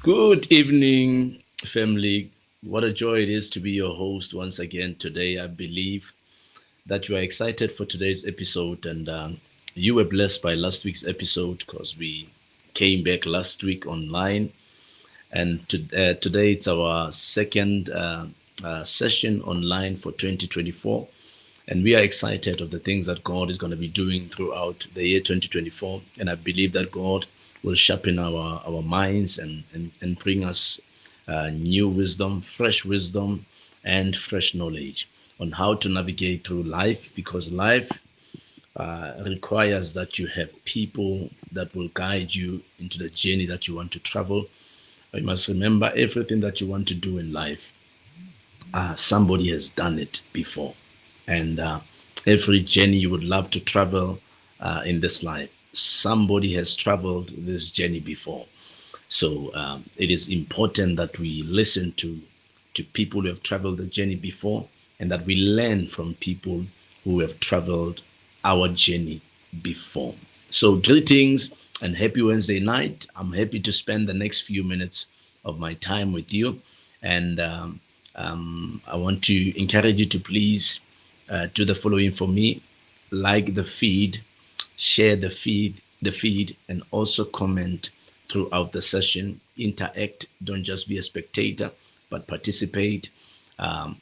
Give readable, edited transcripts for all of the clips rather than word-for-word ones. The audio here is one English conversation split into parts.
Good evening, family. What a joy it is to be your host once again today. I believe that you are excited for today's episode and you were blessed by last week's episode because we came back last week online. And today it's our second session online for 2024. And we are excited of the things that God is going to be doing throughout the year 2024. And I believe that God will sharpen our minds and bring us new wisdom, and fresh knowledge on how to navigate through life because life requires that you have people that will guide you into the journey that you want to travel. You must remember everything that you want to do in life, somebody has done it before. And every journey you would love to travel in this life, somebody has traveled this journey before. So it is important that we listen to people who have traveled the journey before and that we learn from people who have traveled our journey before. So greetings and happy Wednesday night. I'm happy to spend the next few minutes of my time with you. And I want to encourage you to please do the following for me: like the feed, share the feed, and also comment throughout the session. Interact. Don't just be a spectator, but participate.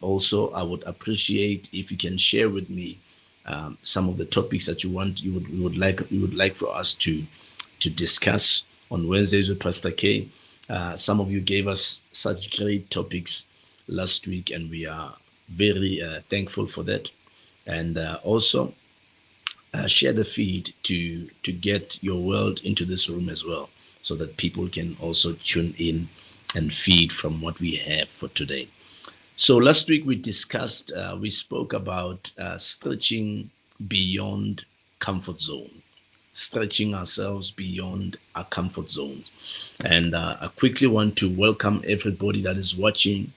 Also, I would appreciate if you can share with me some of the topics that you would like for us to discuss on Wednesdays with Pastor K. Some of you gave us such great topics last week, and we are very thankful for that. And also share the feed to get your world into this room as well, so that people can also tune in and feed from what we have for today. So last week we spoke about stretching beyond comfort zone, stretching ourselves beyond our comfort zones. And I quickly want to welcome everybody that is watching.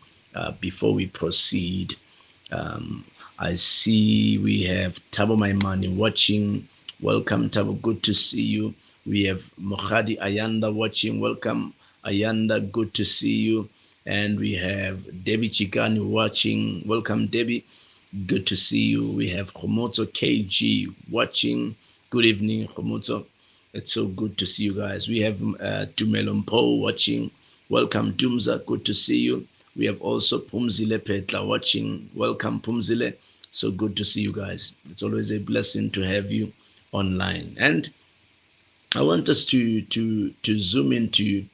Before we proceed, I see we have Tabo Maimani watching. Welcome, Tabo. Good to see you. We have Mohadi Ayanda watching. Welcome, Ayanda. Good to see you. And we have Debbie Chigani watching. Welcome, Debbie. Good to see you. We have Homoto KG watching. Good evening, Homoto. It's so good to see you guys. We have Tumelompo watching. Welcome, Dumza. Good to see you. We have also Pumzile Petla watching. Welcome, Pumzile. So good to see you guys. It's always a blessing to have you online. And I want us to zoom into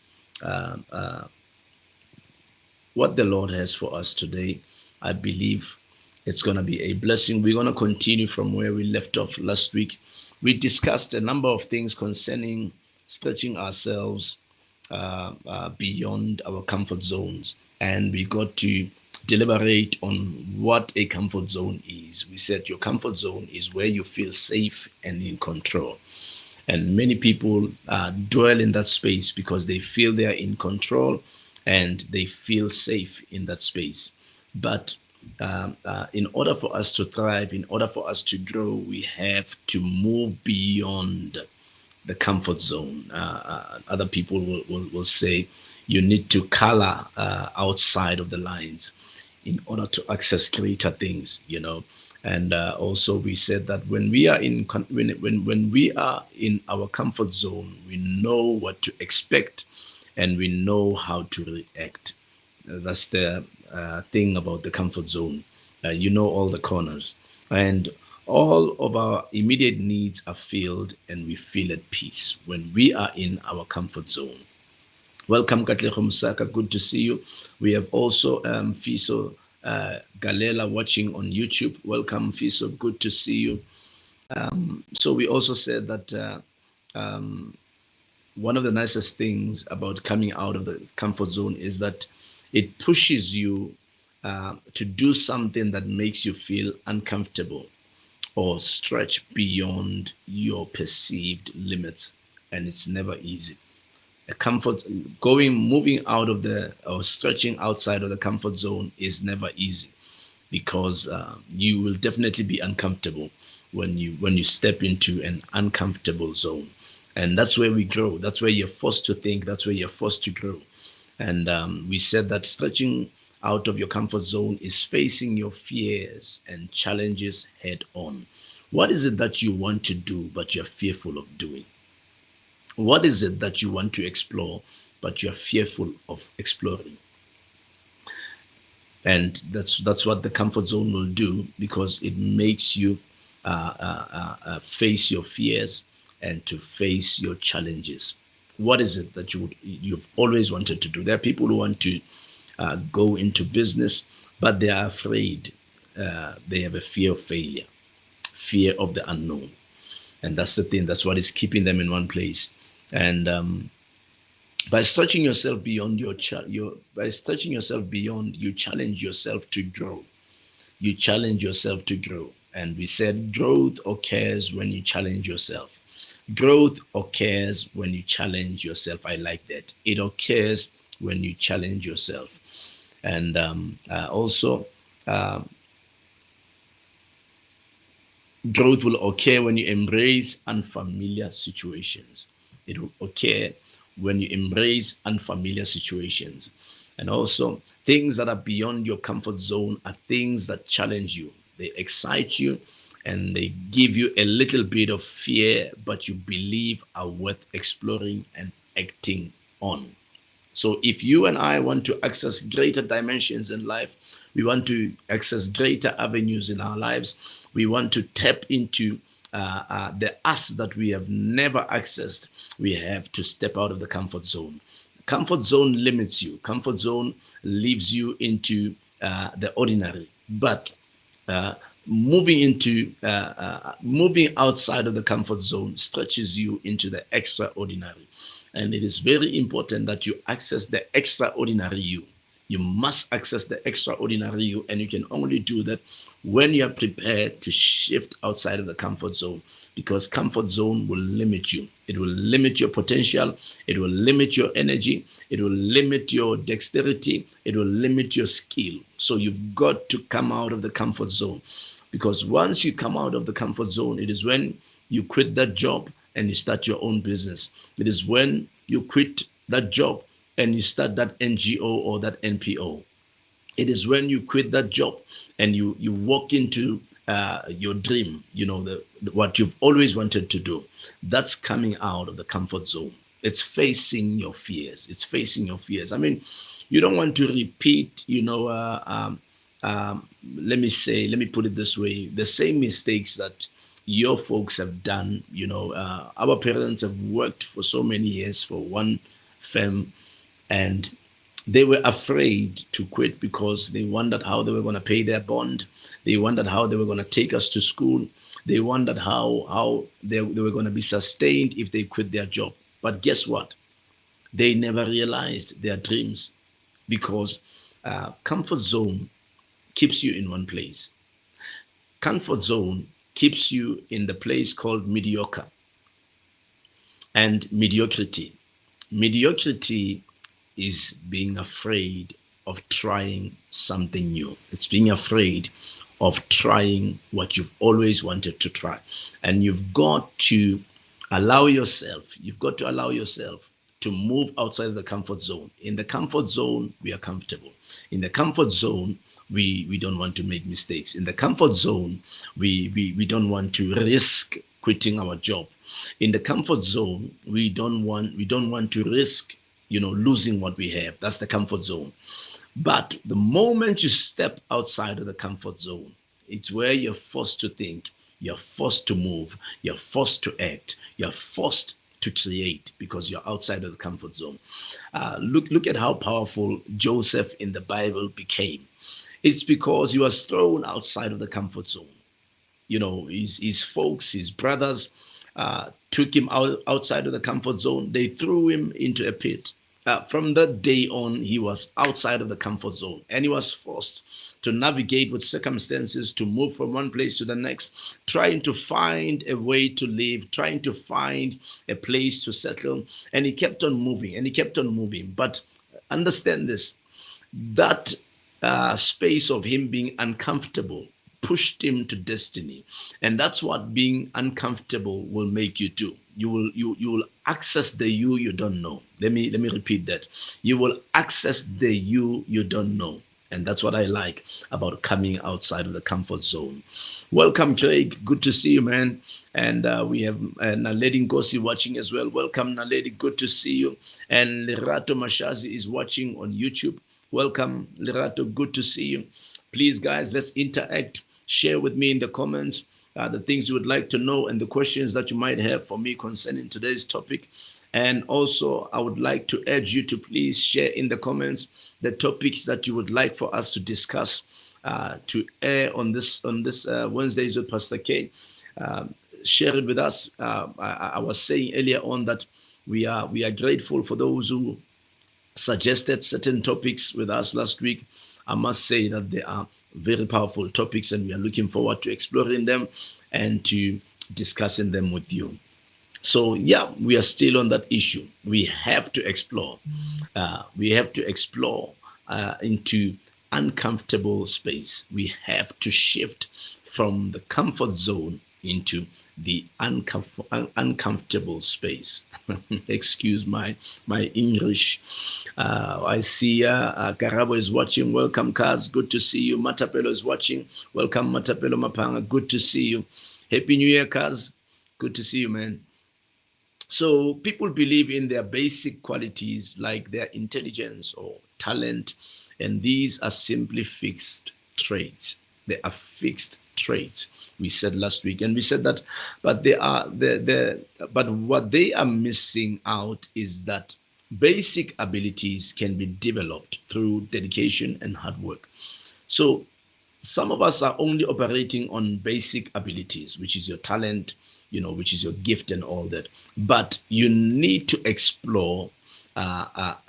what the Lord has for us today. I believe it's going to be a blessing. We're going to continue from where we left off last week. We discussed a number of things concerning stretching ourselves beyond our comfort zones. And we got to deliberate on what a comfort zone is. We said your comfort zone is where you feel safe and in control. And many people dwell in that space because they feel they are in control and they feel safe in that space. But in order for us to thrive, in order for us to grow, we have to move beyond the comfort zone. Other people will say you need to color outside of the lines in order to access greater things, And also we said that when we are when we are in our comfort zone, we know what to expect and we know how to react. That's the thing about the comfort zone. You know all the corners, and all of our immediate needs are filled, and we feel at peace when we are in our comfort zone. Welcome, Katlego Musaka. Good to see you. We have also Fiso Galela watching on YouTube. Welcome, Fiso. Good to see you. So we also said that one of the nicest things about coming out of the comfort zone is that it pushes you to do something that makes you feel uncomfortable or stretch beyond your perceived limits. And it's never easy. Moving out of or stretching outside of the comfort zone is never easy because you will definitely be uncomfortable when you step into an uncomfortable zone. And that's where we grow. That's where you're forced to think. That's where you're forced to grow. And we said that stretching out of your comfort zone is facing your fears and challenges head on. What is it that you want to do, but you're fearful of doing? What is it that you want to explore, but you're fearful of exploring? And that's what the comfort zone will do, because it makes you face your fears and to face your challenges. What is it that you've always wanted to do? There are people who want to go into business, but they are afraid. They have a fear of failure, fear of the unknown, and that's the thing. That's what is keeping them in one place. And by stretching yourself beyond by stretching yourself beyond, you challenge yourself to grow. You challenge yourself to grow. And we said growth occurs when you challenge yourself. Growth occurs when you challenge yourself. I like that. It occurs when you challenge yourself. And also, uh, growth will occur when you embrace unfamiliar situations. It will occur when you embrace unfamiliar situations. And also, things that are beyond your comfort zone are things that challenge you. They excite you and they give you a little bit of fear, but you believe are worth exploring and acting on. So if you and I want to access greater dimensions in life, we want to access greater avenues in our lives, we want to tap into the us that we have never accessed, we have to step out of the comfort zone. Comfort zone limits you. Comfort zone leaves you into the ordinary. But moving outside of the comfort zone stretches you into the extraordinary. And it is very important that you access the extraordinary you. You must access the extraordinary you, and you can only do that when you are prepared to shift outside of the comfort zone, because comfort zone will limit you. It will limit your potential. It will limit your energy. It will limit your dexterity. It will limit your skill. So you've got to come out of the comfort zone, because once you come out of the comfort zone, it is when you quit that job and you start your own business. It is when you quit that job and you start that NGO or that NPO. It is when you quit that job and you walk into your dream, what you've always wanted to do. That's coming out of the comfort zone. It's facing your fears. It's facing your fears. I mean, you don't want to repeat, let me put it this way, the same mistakes that your folks have done. Our parents have worked for so many years for one firm, and they were afraid to quit because they wondered how they were going to pay their bond. They wondered how they were going to take us to school. They wondered how they were going to be sustained if they quit their job. But guess what? They never realized their dreams, because comfort zone keeps you in one place. Comfort zone keeps you in the place called mediocre and mediocrity. Mediocrity is being afraid of trying something new. It's being afraid of trying what you've always wanted to try. And you've got to allow yourself to move outside of the comfort zone. In the comfort zone, we are comfortable. In the comfort zone, we don't want to make mistakes. In the comfort zone, we don't want to risk quitting our job. In the comfort zone, we don't want to risk losing what we have. That's the comfort zone. But the moment you step outside of the comfort zone, it's where you're forced to think, you're forced to move, you're forced to act, you're forced to create, because you're outside of the comfort zone. Look at how powerful Joseph in the Bible became. It's because he was thrown outside of the comfort zone. His folks, his brothers, took him outside of the comfort zone. They threw him into a pit. From that day on, he was outside of the comfort zone, and he was forced to navigate with circumstances, to move from one place to the next, trying to find a way to live, trying to find a place to settle. And he kept on moving, and he kept on moving. But understand this, that space of him being uncomfortable pushed him to destiny. And that's what being uncomfortable will make you do. you will access the you don't know. Let me repeat that. You will access the you don't know. And that's what I like about coming outside of the comfort zone. Welcome, Craig. Good to see you, man. And we have Naledi Ngosi watching as well. Welcome, Naledi. Good to see you. And Lerato Mashazi is watching on YouTube. Welcome, Lerato. Good to see you. Please, guys, let's interact. Share with me in the comments the things you would like to know and the questions that you might have for me concerning today's topic. And also, I would like to urge you to please share in the comments the topics that you would like for us to discuss, to air on this Wednesdays with Pastor K. Share it with us. I was saying earlier on that we are grateful for those who suggested certain topics with us last week. I must say that they are very powerful topics, and we are looking forward to exploring them and to discussing them with you. So yeah, we are still on that issue. We have to explore. We have to explore into uncomfortable space. We have to shift from the comfort zone into the uncomfortable space. Excuse my English. I see Karabo is watching. Welcome, Kaz. Good to see you. Matapelo is watching. Welcome, Matapelo Mapanga. Good to see you. Happy New Year, Kaz. Good to see you, man. So people believe in their basic qualities like their intelligence or talent, and these are simply fixed traits. They are fixed traits. We said last week, and we said that, but but what they are missing out is that basic abilities can be developed through dedication and hard work. So some of us are only operating on basic abilities, which is your talent, which is your gift and all that. But you need to explore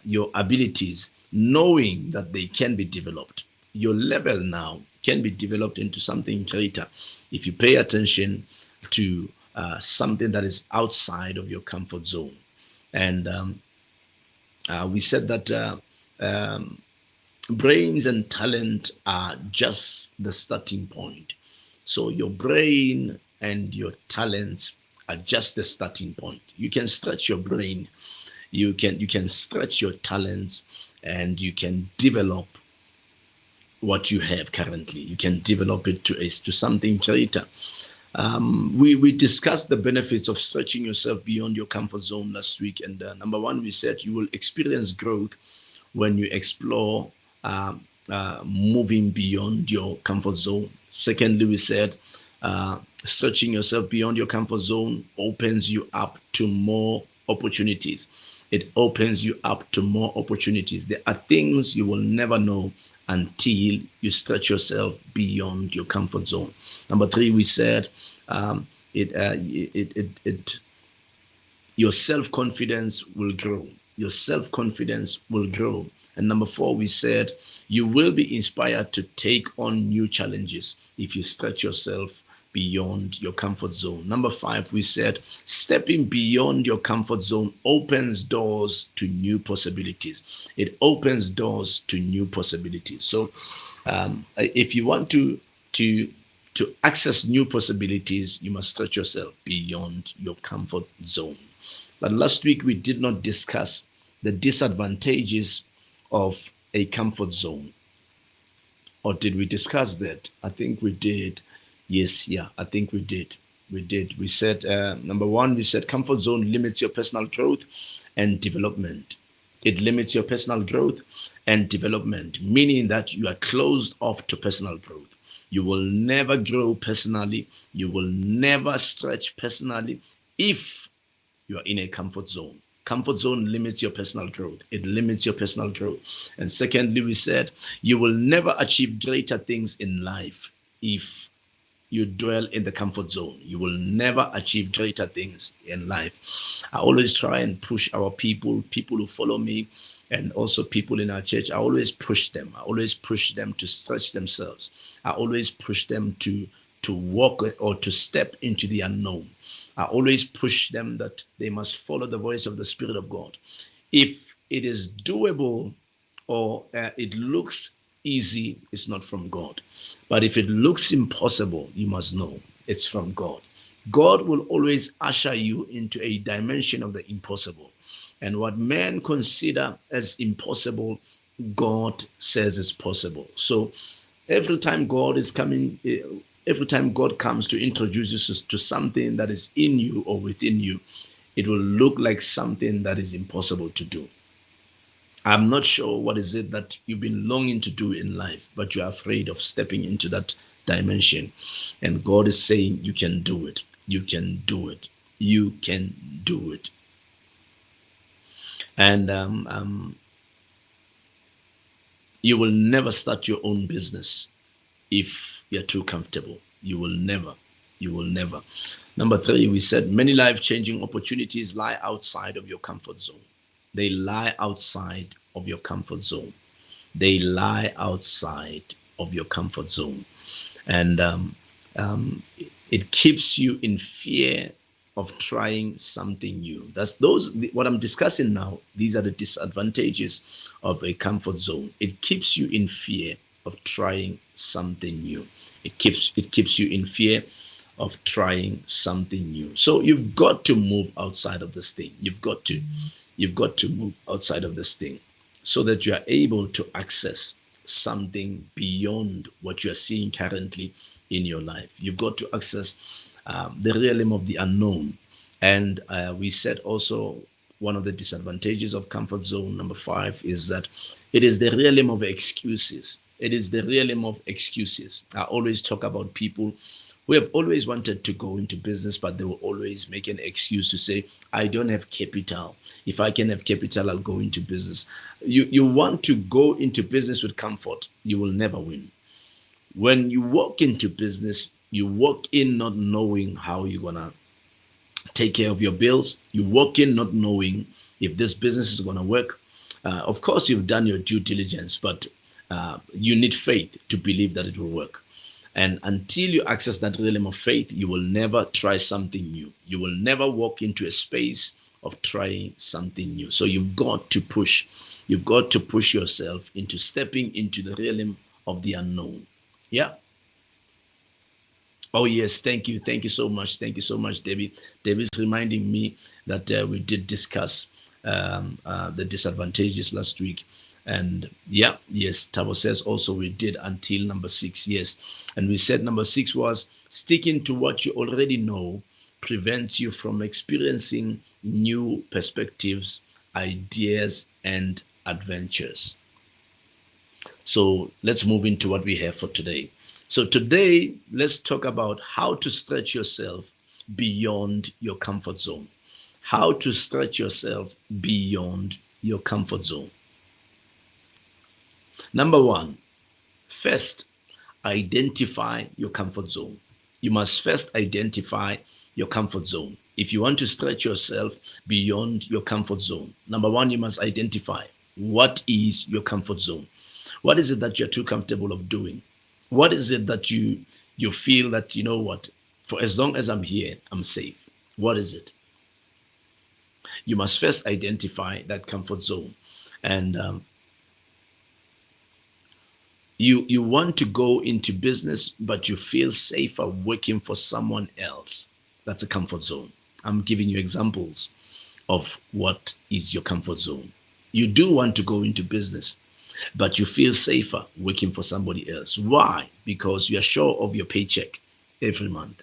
your abilities, knowing that they can be developed. Your level now can be developed into something greater if you pay attention to something that is outside of your comfort zone. And we said that brains and talent are just the starting point. So your brain and your talents are just the starting point. You can stretch your brain, you can stretch your talents, and you can develop what you have currently. You can develop it to something greater. We discussed the benefits of stretching yourself beyond your comfort zone last week, and number one, we said you will experience growth when you explore moving beyond your comfort zone. Secondly, we said stretching yourself beyond your comfort zone opens you up to more opportunities. It opens you up to more opportunities. There are things you will never know until you stretch yourself beyond your comfort zone. Number three, we said your self-confidence will grow. Your self-confidence will grow. And number four, we said you will be inspired to take on new challenges if you stretch yourself beyond your comfort zone. Number five, we said stepping beyond your comfort zone opens doors to new possibilities. It opens doors to new possibilities. So if you want to access new possibilities, you must stretch yourself beyond your comfort zone. But last week we did not discuss the disadvantages of a comfort zone. Or did we discuss that? I think we did. Yes, yeah, I think we did. We said, number one, we said comfort zone limits your personal growth and development. It limits your personal growth and development, meaning that you are closed off to personal growth. You will never grow personally. You will never stretch personally if you are in a comfort zone. Comfort zone limits your personal growth. It limits your personal growth. And secondly, we said you will never achieve greater things in life if you dwell in the comfort zone. You will never achieve greater things in life. I always try and push our people who follow me, and also people in our church. I always push them. I always push them to stretch themselves. I always push them to walk or to step into the unknown. I always push them that they must follow the voice of the Spirit of God. If it is doable or it looks easy, it's not from God. But if it looks impossible, you must know it's from God. God will always usher you into a dimension of the impossible. And what men consider as impossible, God says is possible. So every time God is coming, every time God comes to introduce you to something that is in you or within you, it will look like something that is impossible to do. I'm not sure what is it that you've been longing to do in life, but you're afraid of stepping into that dimension. And God is saying, you can do it. You can do it. You can do it. And you will never start your own business if you're too comfortable. You will never. You will never. Number 3, we said many life-changing opportunities lie outside of your comfort zone. They lie outside of your comfort zone. They lie outside of your comfort zone. And it keeps you in fear of trying something new. That's those what I'm discussing now. These are the disadvantages of a comfort zone. It keeps you in fear of trying something new. It keeps you in fear of trying something new. So you've got to move outside of this thing. You've got to move outside of this thing so that you are able to access something beyond what you are seeing currently in your life. You've got to access the realm of the unknown. And we said also one of the disadvantages of comfort zone, number 5, is that it is the realm of excuses. It is the realm of excuses. I always talk about people who have always wanted to go into business, but they will always make an excuse to say, I don't have capital. If I can have capital, I'll go into business. You want to go into business with comfort, you will never win. When you walk into business, you walk in not knowing how you're going to take care of your bills. You walk in not knowing if this business is going to work. Of course, you've done your due diligence, but you need faith to believe that it will work. And until you access that realm of faith, you will never try something new. You will never walk into a space of trying something new. So you've got to push. You've got to push yourself into stepping into the realm of the unknown. Yeah. Oh, yes. Thank you. Thank you so much. Thank you so much, Debbie. Debbie's reminding me that we did discuss the disadvantages last week. And yeah, yes, Tabo says also we did until number 6. Yes. And we said number 6 was sticking to what you already know prevents you from experiencing new perspectives, ideas, and adventures. So let's move into what we have for today. So today, let's talk about how to stretch yourself beyond your comfort zone. How to stretch yourself beyond your comfort zone. Number 1, first, identify your comfort zone. You must first identify your comfort zone. If you want to stretch yourself beyond your comfort zone, number 1, you must identify what is your comfort zone. What is it that you're too comfortable of doing? What is it that you feel that, you know what, for as long as I'm here, I'm safe? What is it? You must first identify that comfort zone. And you want to go into business, but you feel safer working for someone else. That's a comfort zone. I'm giving you examples of what is your comfort zone. You do want to go into business, but you feel safer working for somebody else. Why? Because you are sure of your paycheck every month.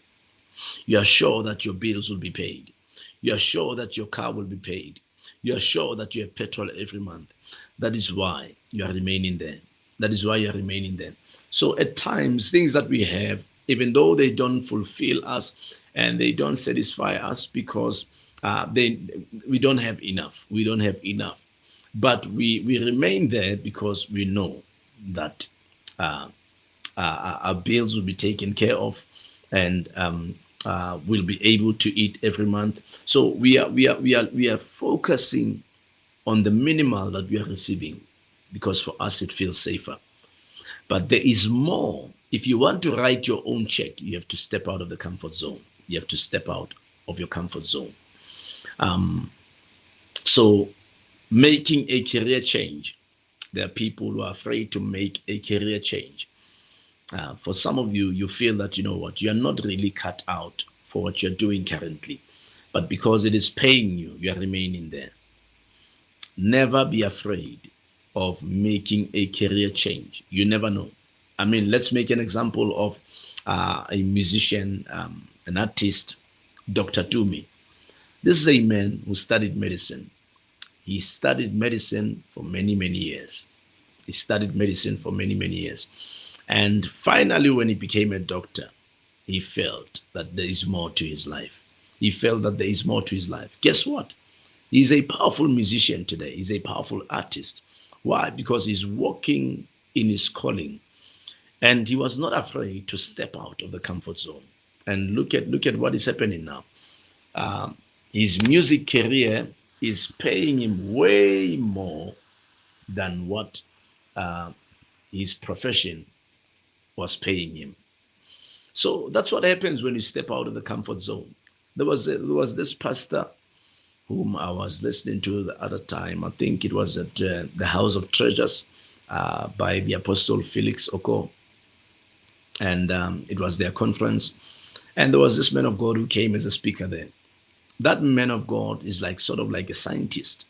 You are sure that your bills will be paid. You are sure that your car will be paid. You are sure that you have petrol every month. That is why you are remaining there. That is why you are remaining there. So at times, things that we have, even though they don't fulfill us and they don't satisfy us because we don't have enough. We don't have enough. But we remain there because we know that our bills will be taken care of, and we'll be able to eat every month. So we are focusing on the minimal that we are receiving because for us it feels safer. But there is more. If you want to write your own check, you have to step out of the comfort zone. You have to step out of your comfort zone. So making a career change. There are people who are afraid to make a career change. For some of you, you feel that, you know what, you're not really cut out for what you're doing currently. But because it is paying you, you are remaining there. Never be afraid of making a career change. You never know. I mean, let's make an example of a musician, an artist, Dr. Tumi. This is a man who studied medicine. He studied medicine for many, many years. He studied medicine for many, many years. And finally, when he became a doctor, he felt that there is more to his life. He felt that there is more to his life. Guess what? He's a powerful musician today. He's a powerful artist. Why? Because he's walking in his calling. And he was not afraid to step out of the comfort zone. And look at what is happening now. His music career is paying him way more than what his profession was paying him. So that's what happens when you step out of the comfort zone. There was this pastor whom I was listening to the other time. I think it was at the House of Treasures by the Apostle Felix Oko. And it was their conference. And there was this man of God who came as a speaker there. That man of God is like sort of like a scientist.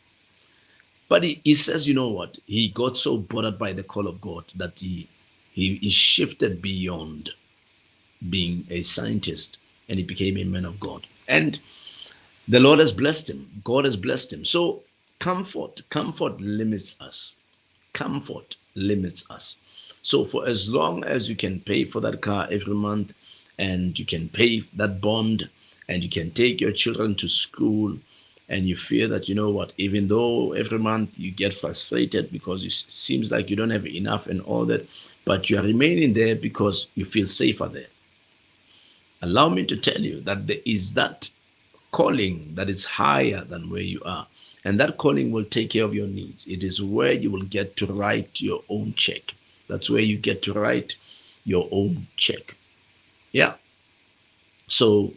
But he says, you know what? He got so bothered by the call of God that he shifted beyond being a scientist and he became a man of God. And the Lord has blessed him. God has blessed him. So comfort limits us. Comfort limits us. So for as long as you can pay for that car every month and you can pay that bond and you can take your children to school and you feel that, you know what, even though every month you get frustrated because it seems like you don't have enough and all that, but you are remaining there because you feel safer there. Allow me to tell you that there is that calling that is higher than where you are. And that calling will take care of your needs. It is where you will get to write your own check. That's where you get to write your own check. Yeah. So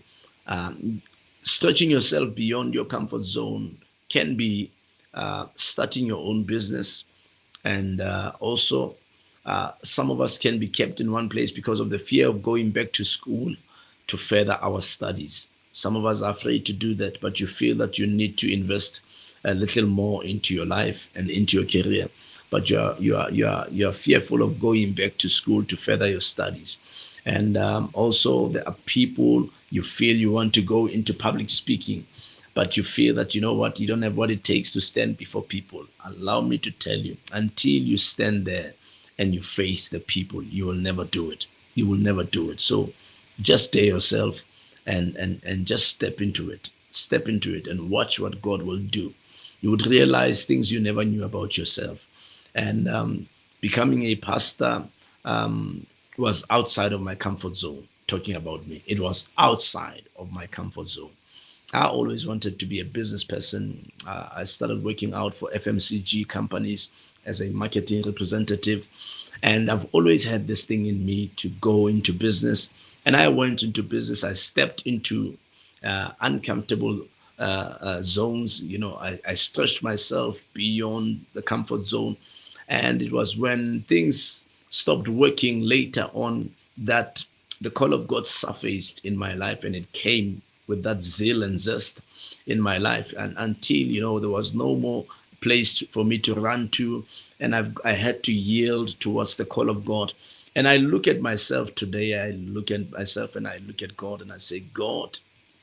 stretching yourself beyond your comfort zone can be starting your own business. And also, some of us can be kept in one place because of the fear of going back to school to further our studies. Some of us are afraid to do that, but you feel that you need to invest a little more into your life and into your career. But you are fearful of going back to school to further your studies. And also there are people you feel you want to go into public speaking, but you feel that, you know what, you don't have what it takes to stand before people. Allow me to tell you, until you stand there and you face the people, you will never do it. You will never do it. So just dare yourself and just step into it. Step into it and watch what God will do. You would realize things you never knew about yourself. And becoming a pastor was outside of my comfort zone. Talking about me, it was outside of my comfort zone. I always wanted to be a business person. I started working out for FMCG companies as a marketing representative. And I've always had this thing in me to go into business. And I went into business. I stepped into uncomfortable zones. You know, I stretched myself beyond the comfort zone. And it was when things stopped working later on that the call of God surfaced in my life, and it came with that zeal and zest in my life. And until, you know, there was no more place for me to run to, and I had to yield towards the call of God. And I look at myself today, I look at myself and I look at God and I say, God,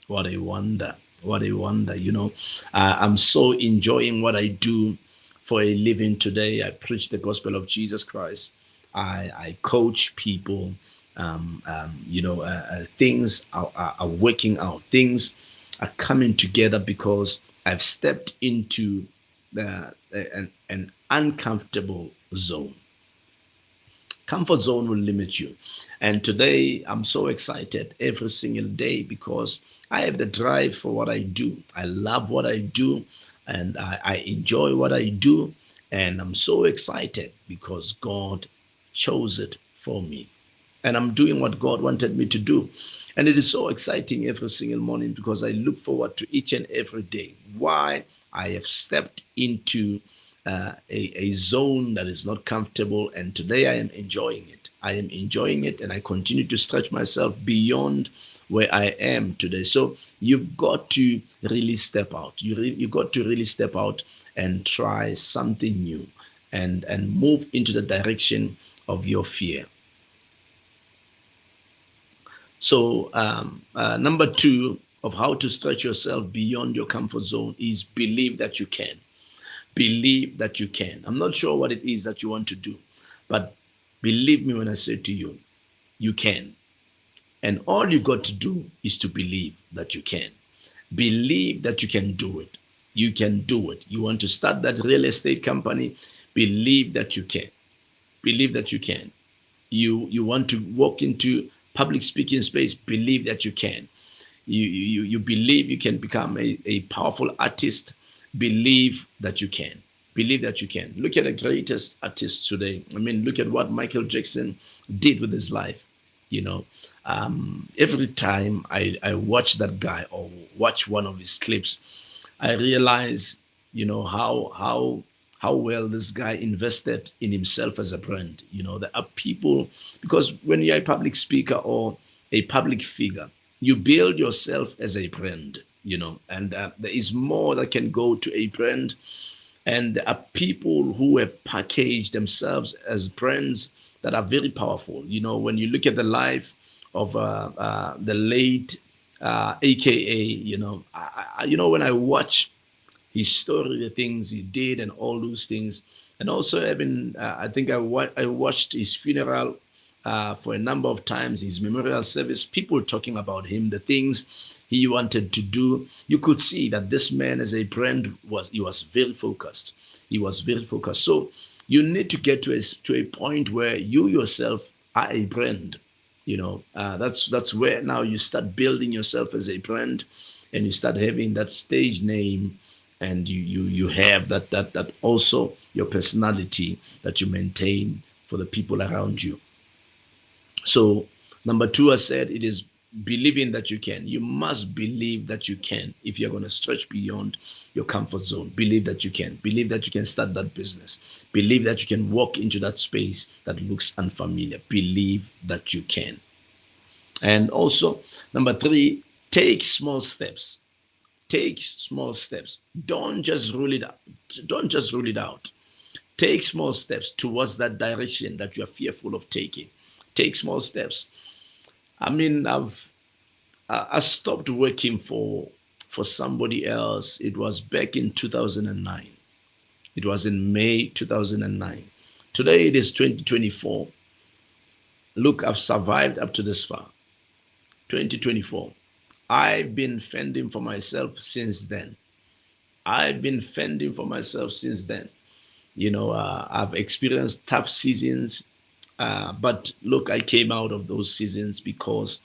what a wonder, what a wonder. You know, I'm so enjoying what I do for a living today. I preach the gospel of Jesus Christ. I coach people. Things are working out. Things are coming together because I've stepped into an uncomfortable zone. Comfort zone will limit you. And today I'm so excited every single day because I have the drive for what I do. I love what I do and I enjoy what I do. And I'm so excited because God chose it for me. And I'm doing what God wanted me to do. And it is so exciting every single morning because I look forward to each and every day. Why? I have stepped into a zone that is not comfortable. And today I am enjoying it. I am enjoying it and I continue to stretch myself beyond where I am today. So you've got to really step out. You've got to really step out and try something new, and move into the direction of your fear. So number two of how to stretch yourself beyond your comfort zone is believe that you can. Believe that you can. I'm not sure what it is that you want to do, but believe me when I say to you, you can. And all you've got to do is to believe that you can. Believe that you can do it. You can do it. You want to start that real estate company, believe that you can. Believe that you can. You want to walk into public speaking space, believe that you can. You believe you can become a powerful artist, believe that you can. Believe that you can. Look at the greatest artists today. I mean, look at what Michael Jackson did with his life. You know, every time I watch that guy or watch one of his clips, I realize, how well this guy invested in himself as a brand. There are people, because when you're a public speaker or a public figure, you build yourself as a brand. And there is more that can go to a brand. And there are people who have packaged themselves as brands that are very powerful. When you look at the life of the late AKA, when I watch his story, the things he did, and all those things, and also even I think I watched his funeral for a number of times, his memorial service, people talking about him, the things he wanted to do. You could see that this man as a brand was very focused. He was very focused. So you need to get to a point where you yourself are a brand. That's where now you start building yourself as a brand, and you start having that stage name, and you have that also your personality that you maintain for the people around you. So number two, I said, it is believing that you can. You must believe that you can. If you're going to stretch beyond your comfort zone, believe that you can. Believe that you can start that business. Believe that you can walk into that space that looks unfamiliar. Believe that you can. And also, number three, take small steps. Take small steps. Don't just rule it out. Don't just rule it out. Take small steps towards that direction that you are fearful of taking. Take small steps. I mean, I stopped working for somebody else. It was back in 2009. It was in May 2009. Today it is 2024. Look, I've survived up to this far. 2024. I've been fending for myself since then. I've been fending for myself since then. I've experienced tough seasons. But look, I came out of those seasons because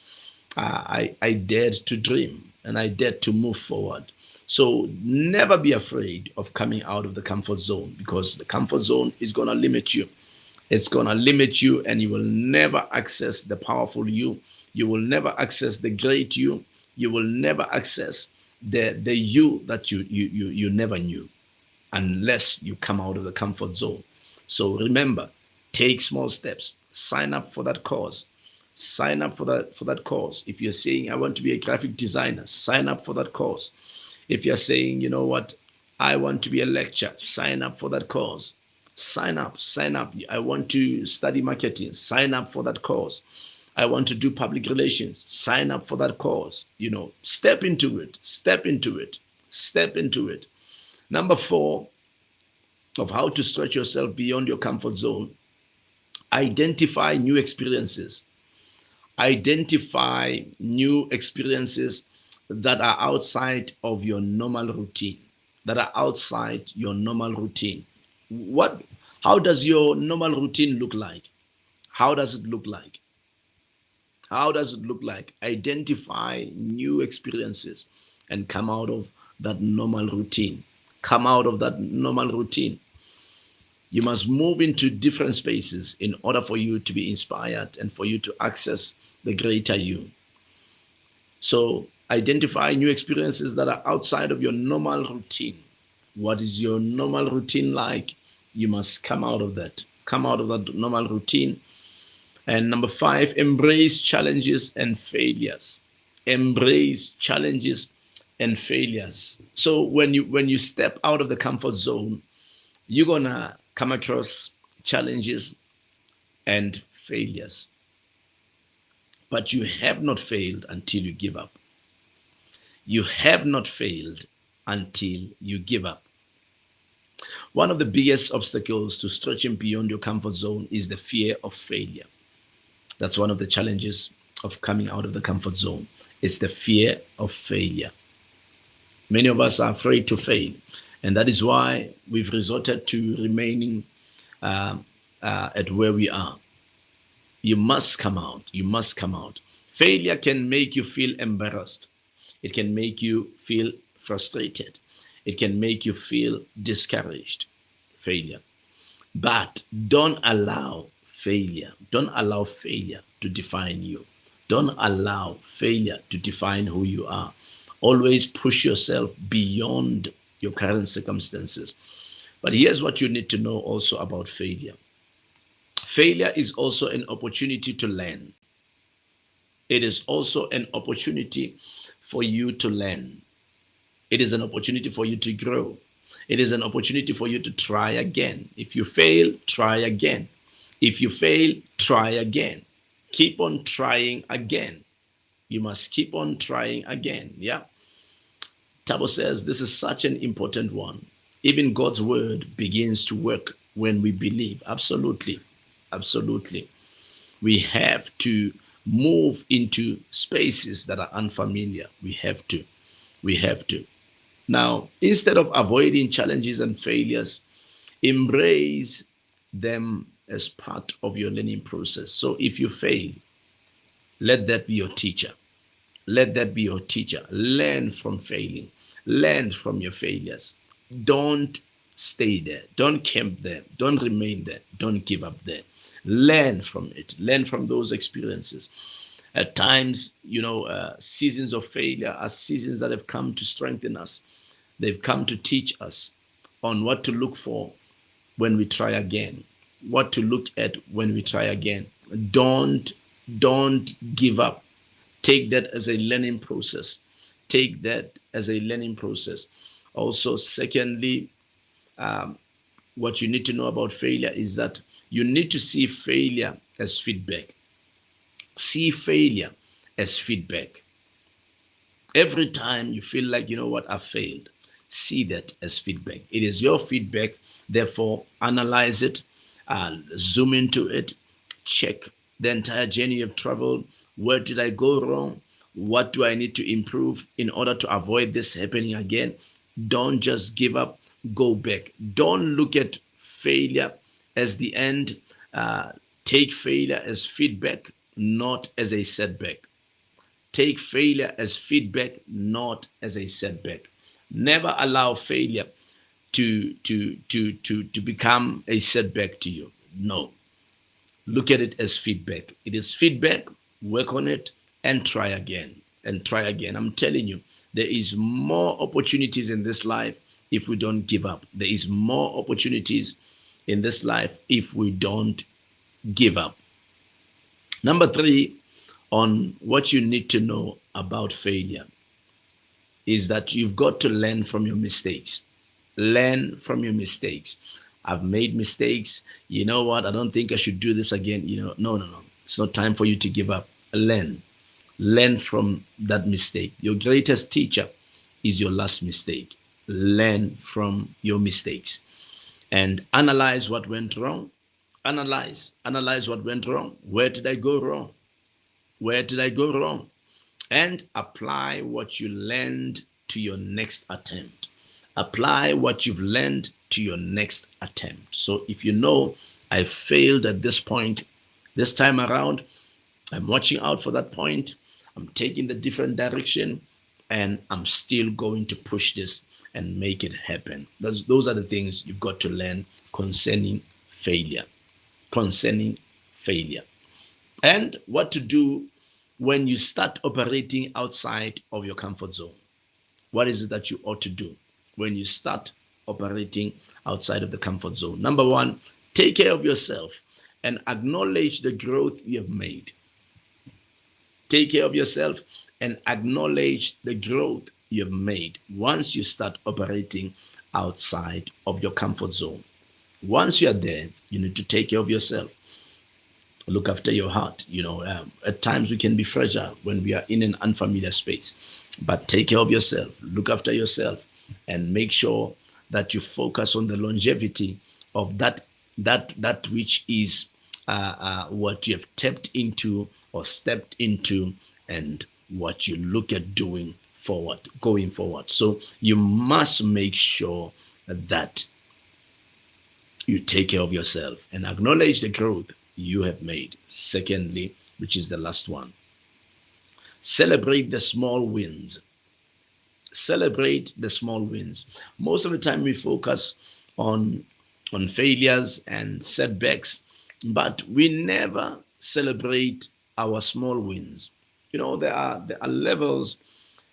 I dared to dream, and I dared to move forward. So never be afraid of coming out of the comfort zone, because the comfort zone is going to limit you. It's going to limit you, and you will never access the powerful you. You will never access the great you. You will never access the you that you never knew, unless you come out of the comfort zone. So remember, take small steps. Sign up for that course. Sign up for that course. If you're saying, I want to be a graphic designer, sign up for that course. If you're saying, you know what, I want to be a lecturer, sign up for that course. Sign up. I want to study marketing, sign up for that course. I want to do public relations, sign up for that course. Step into it. Number four of how to stretch yourself beyond your comfort zone: identify new experiences. Identify new experiences that are outside of your normal routine. How does your normal routine look like? How does it look like? Identify new experiences and come out of that normal routine. You must move into different spaces in order for you to be inspired and for you to access the greater you. So identify new experiences that are outside of your normal routine. What is your normal routine like? You must come out of that normal routine. And number five, embrace challenges and failures. embrace challenges and failures. So when you step out of the comfort zone, you're gonna come across challenges and failures. But you have not failed until you give up. You have not failed until you give up. One of the biggest obstacles to stretching beyond your comfort zone is the fear of failure. That's one of the challenges of coming out of the comfort zone. It's the fear of failure. Many of us are afraid to fail, and that is why we've resorted to remaining at where we are. You must come out. You must come out. Failure can make you feel embarrassed. It can make you feel frustrated. It can make you feel discouraged. Failure. But don't allow failure. Don't allow failure to define you. Don't allow failure to define who you are. Always push yourself beyond your current circumstances. But here's what you need to know also about failure. Failure is also an opportunity to learn. It is also an opportunity for you to learn. It is an opportunity for you to grow. It is an opportunity for you to try again. If you fail, try again. If you fail, try again. Keep on trying again. You must keep on trying again. Yeah. Tabo says this is such an important one. Even God's word begins to work when we believe. Absolutely. Absolutely. We have to move into spaces that are unfamiliar. We have to. We have to. Now, instead of avoiding challenges and failures, embrace them as part of your learning process. So if you fail, let that be your teacher. Let that be your teacher. Learn from failing. Learn from your failures. Don't stay there. Don't camp there. Don't remain there. Don't give up there. Learn from it. Learn from those experiences. At times, seasons of failure are seasons that have come to strengthen us. They've come to teach us on what to look for when we try again, what to look at when we try again. Don't give up. Take that as a learning process. Take that as a learning process. Also, secondly, what you need to know about failure is that you need to see failure as feedback. See failure as feedback. Every time you feel like, I failed, see that as feedback. It is your feedback. Therefore, analyze it, zoom into it, check the entire journey you've traveled. Where did I go wrong? What do I need to improve in order to avoid this happening again? Don't just give up. Go back. Don't look at failure as the end. Take failure as feedback, not as a setback. Take failure as feedback, not as a setback. Never allow failure to become a setback to you. No. Look at it as feedback. It is feedback. Work on it and try again. And try again. I'm telling you, there is more opportunities in this life if we don't give up. There is more opportunities in this life if we don't give up. Number 3, on what you need to know about failure is that you've got to learn from your mistakes. Learn from your mistakes. I've made mistakes. You know what? I don't think I should do this again. No. It's not time for you to give up. Learn. Learn from that mistake. Your greatest teacher is your last mistake. Learn from your mistakes and analyze what went wrong. Analyze what went wrong. Where did I go wrong? Where did I go wrong? And apply what you learned to your next attempt. Apply what you've learned to your next attempt. So if I failed at this point, this time around, I'm watching out for that point. I'm taking the different direction, and I'm still going to push this and make it happen. Those are the things you've got to learn concerning failure. Concerning failure. And what to do when you start operating outside of your comfort zone. What is it that you ought to do when you start operating outside of the comfort zone? Number 1, take care of yourself and acknowledge the growth you have made. Take care of yourself and acknowledge the growth you've made once you start operating outside of your comfort zone. Once you're there, you need to take care of yourself. Look after your heart. At times we can be fragile when we are in an unfamiliar space, but take care of yourself, look after yourself, and make sure that you focus on the longevity of that which is what you have tapped into or stepped into, and what you look at doing going forward. So you must make sure that you take care of yourself and acknowledge the growth you have made. Secondly, which is the last one, celebrate the small wins. Celebrate the small wins. Most of the time we focus on failures and setbacks, but we never celebrate our small wins. There are levels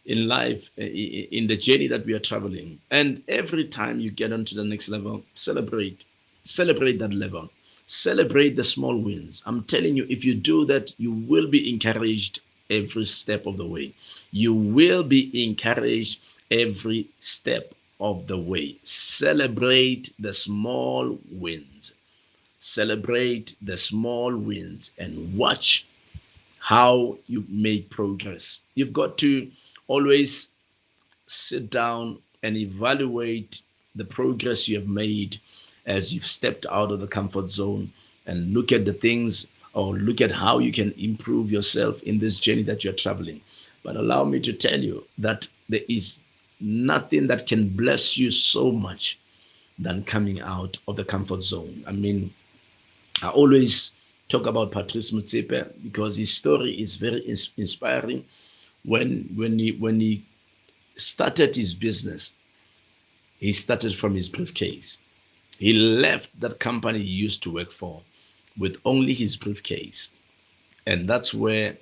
in life, in the journey that we are traveling, and every time you get onto the next level, celebrate that level. Celebrate the small wins. I'm telling you, if you do that, you will be encouraged every step of the way. You will be encouraged every step of the way. Celebrate the small wins. Celebrate the small wins and watch how you make progress. You've got to always sit down and evaluate the progress you have made as you've stepped out of the comfort zone, and look at the things, or look at how you can improve yourself in this journey that you're traveling. But allow me to tell you that there is nothing that can bless you so much than coming out of the comfort zone. I mean, I always talk about Prt2 because his story is very inspiring. When he started his business, he started from his briefcase. He left that company he used to work for with only his briefcase. And that's where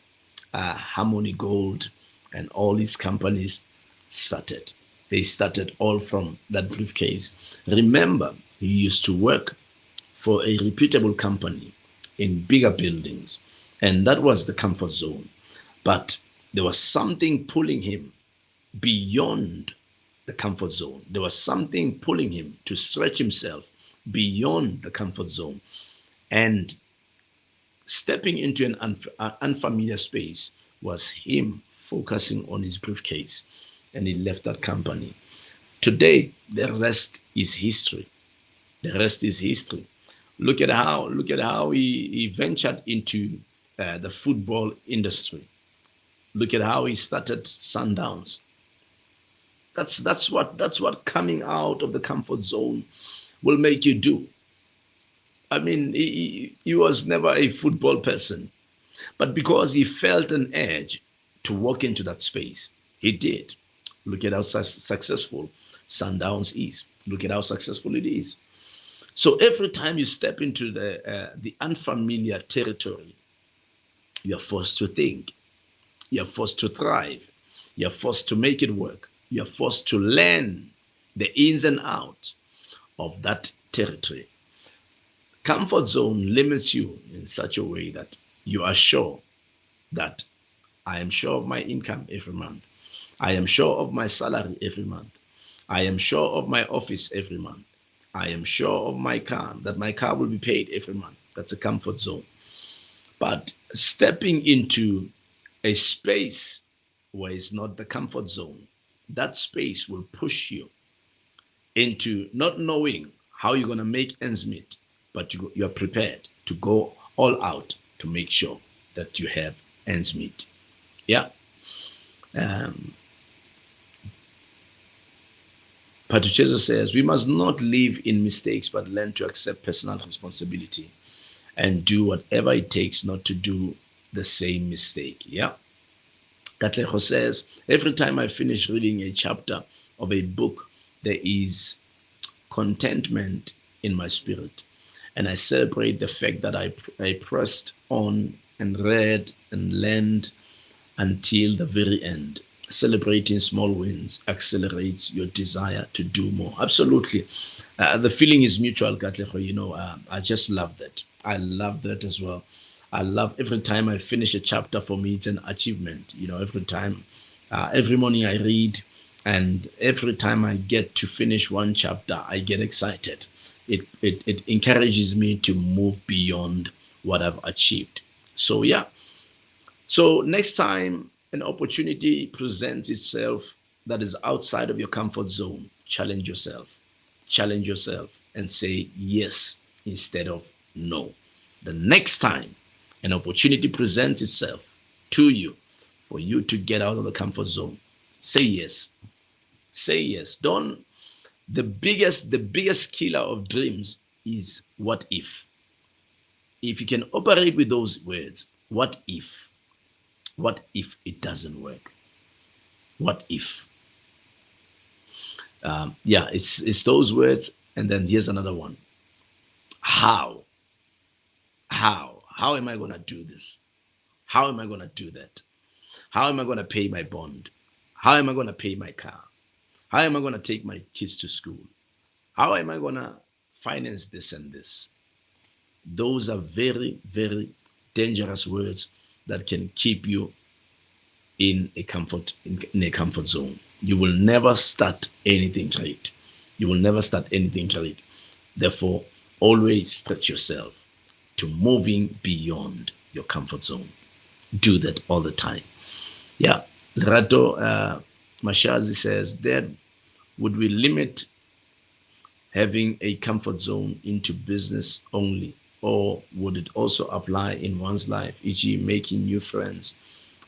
Harmony Gold and all these companies started. They started all from that briefcase. Remember, he used to work for a reputable company in bigger buildings, and that was the comfort zone. But there was something pulling him beyond the comfort zone. There was something pulling him to stretch himself beyond the comfort zone. And stepping into an unfamiliar space was him focusing on his briefcase, and he left that company. Today, the rest is history. The rest is history. Look at how he ventured into the football industry. Look at how he started Sundowns. That's what coming out of the comfort zone will make you do. I mean, he was never a football person, but because he felt an urge to walk into that space, he did. Look at how successful Sundowns is. Look at how successful it is. So every time you step into the unfamiliar territory, you're forced to think. You're forced to thrive. You're forced to make it work. You're forced to learn the ins and outs of that territory. Comfort zone limits you in such a way that you are sure that I am sure of my income every month. I am sure of my salary every month. I am sure of my office every month. I am sure of my car, that my car will be paid every month. That's a comfort zone. But stepping into a space where it's not the comfort zone, that space will push you into not knowing how you're going to make ends meet, but you're prepared to go all out to make sure that you have ends meet. Yeah. Prt2 says, we must not live in mistakes, but learn to accept personal responsibility and do whatever it takes not to do the same mistake. Yeah. Katlego says, every time I finish reading a chapter of a book, there is contentment in my spirit. And I celebrate the fact that I pressed on and read and learned until the very end. Celebrating small wins accelerates your desire to do more. Absolutely. The feeling is mutual, Katlego. I just love that. I love that as well. I love every time I finish a chapter. For me, it's an achievement. Every time, every morning I read, and every time I get to finish one chapter, I get excited. It encourages me to move beyond what I've achieved. So yeah. So next time an opportunity presents itself that is outside of your comfort zone, challenge yourself. Challenge yourself and say yes instead of no. The next time an opportunity presents itself to you for you to get out of the comfort zone, say yes. Say yes. Don't the biggest killer of dreams is what if. If you can operate with those words, what if? What if it doesn't work? What if? Yeah, it's those words, and then here's another one. How? How am I gonna do this? How am I gonna do that? How am I gonna pay my bond? How am I gonna pay my car? How am I gonna take my kids to school? How am I gonna finance this and this? Those are very, very dangerous words that can keep you in a comfort zone. You will never start anything great. You will never start anything great. Therefore, always stretch yourself to moving beyond your comfort zone. Do that all the time. Yeah. Rato Mashazi says, Dad, would we limit having a comfort zone into business only? Or would it also apply in one's life, e.g., making new friends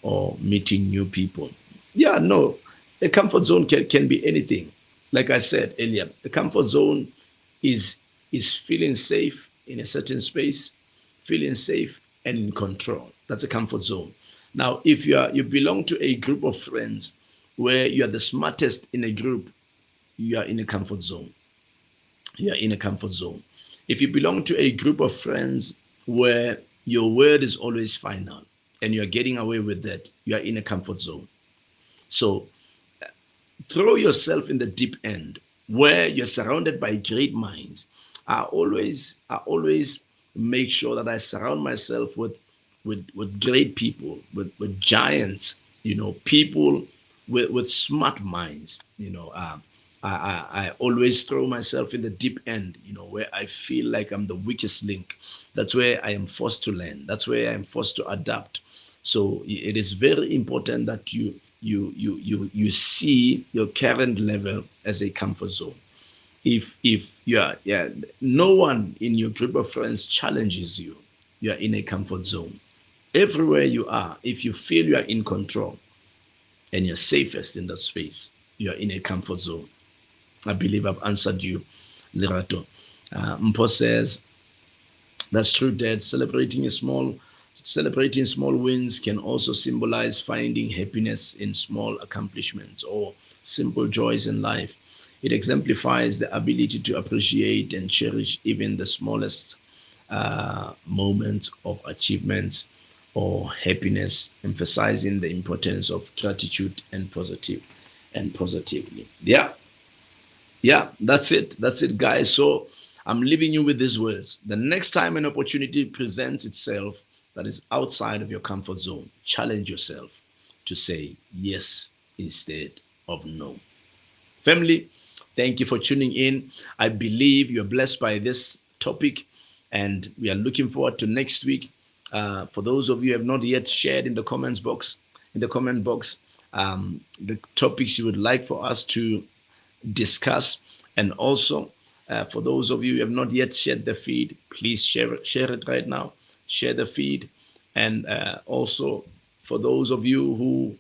or meeting new people? Yeah, no. A comfort zone can be anything. Like I said earlier, the comfort zone is feeling safe in a certain space, feeling safe and in control. That's a comfort zone. Now, if you belong to a group of friends where you are the smartest in a group, you are in a comfort zone. You are in a comfort zone. If you belong to a group of friends where your word is always final and you're getting away with that, you are in a comfort zone. So throw yourself in the deep end where you're surrounded by great minds. I always make sure that I surround myself with great people, with giants, people with smart minds. I always throw myself in the deep end, where I feel like I'm the weakest link. That's where I am forced to learn. That's where I am forced to adapt. So it is very important that you see your current level as a comfort zone. If no one in your group of friends challenges you, you are in a comfort zone. Everywhere you are, if you feel you are in control and you're safest in that space, you are in a comfort zone. I believe I've answered you, Lerato. Mpo says, that's true, Dad. Celebrating small wins can also symbolize finding happiness in small accomplishments or simple joys in life. It exemplifies the ability to appreciate and cherish even the smallest moments of achievements or happiness, emphasizing the importance of gratitude and positively. Yeah, that's it, guys. So I'm leaving you with these words. The next time an opportunity presents itself that is outside of your comfort zone, challenge yourself to say yes instead of no. Family, thank you for tuning in. I believe you're blessed by this topic, and we are looking forward to next week. For those of you who have not yet shared in the comment box, the topics you would like for us to discuss, and also for those of you who have not yet shared the feed, please share it right now. Share the feed, and also for those of you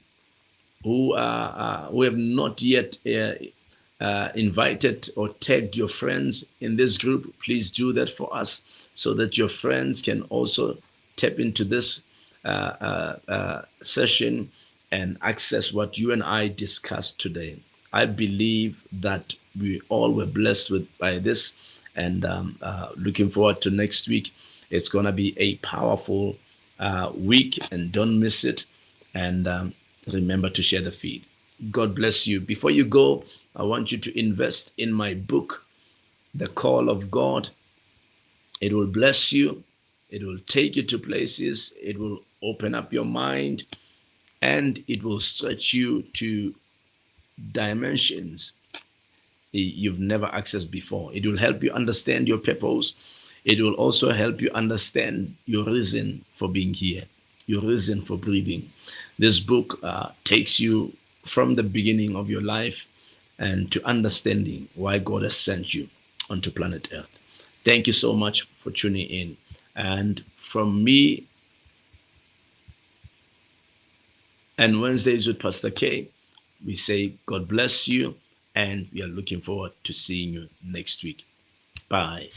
who have not yet invited or tagged your friends in this group, please do that for us so that your friends can also tap into this session and access what you and I discussed today. I believe that we all were blessed by this, and looking forward to next week. It's going to be a powerful week, and don't miss it. And remember to share the feed. God bless you. Before you go, I want you to invest in my book, The Call of God. It will bless you. It will take you to places, it will open up your mind, and it will stretch you to dimensions you've never accessed before. It will help you understand your purpose. It will also help you understand your reason for being here, your reason for breathing. This book takes you from the beginning of your life and to understanding why God has sent you onto planet Earth. Thank you so much for tuning in. And from me and Wednesdays with Pastor K, we say God bless you, and we are looking forward to seeing you next week. Bye.